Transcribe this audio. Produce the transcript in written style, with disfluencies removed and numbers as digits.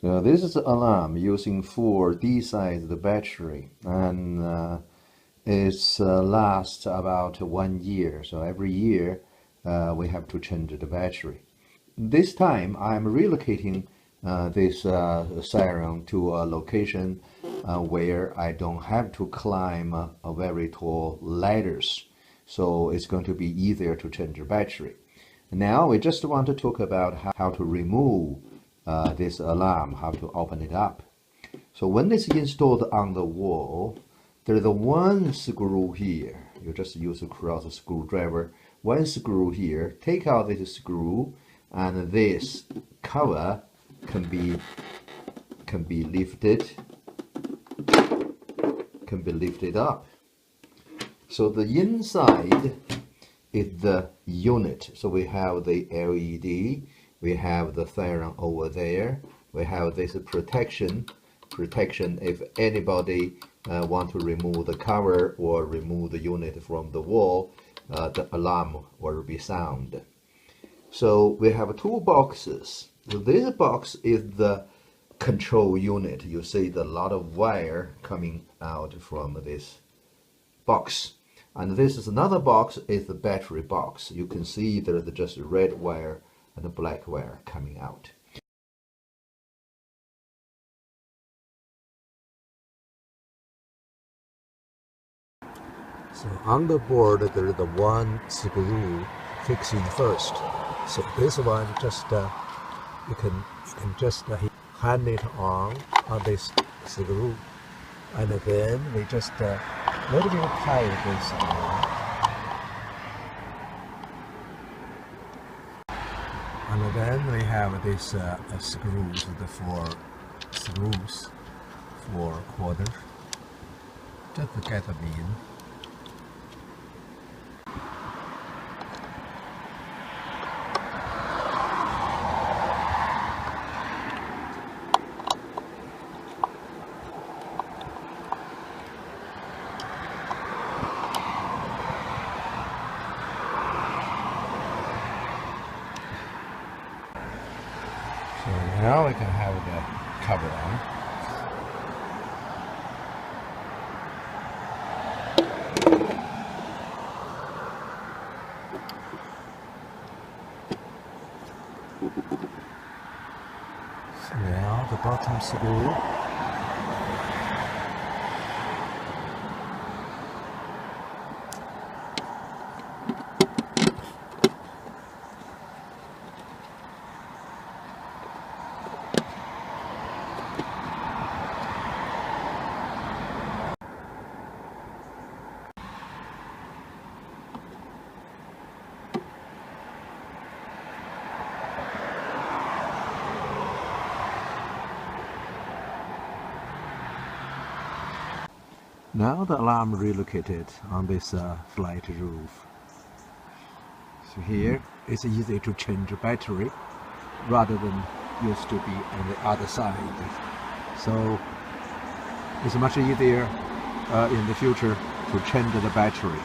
So this is an alarm using 4 D-sized battery, and it's lasts about 1 year. So every year we have to change the battery. This time I'm relocating this siren to a location where I don't have to climb a very tall ladders. So it's going to be easier to change the battery. Now we just want to talk about how to remove this alarm, how to open it up. So when it's installed on the wall, there's a one screw here. You just use a cross screwdriver. One screw here. Take out this screw, and this cover can be lifted. Can be lifted up. So the inside is the unit. So we have the LED. We have the siren over there. We have this protection if anybody want to remove the cover or remove the unit from the wall, the alarm will be sound. So we have 2 boxes. So this box is the control unit. You see a lot of wire coming out from this box. And this is another box, is the battery box. You can see there's just red wire and a black wire coming out. So on the board there is the one screw fixing first. So this one just you can just hand it on this screw, and then we just let it tight this on. And then we have this screws, the 4 screws, 4 quarters, just to get them in. So now we can have the cover on. So now the bottom screw. Now the alarm relocated on this flat roof. So here it's easy to change the battery rather than used to be on the other side. So it's much easier in the future to change the battery.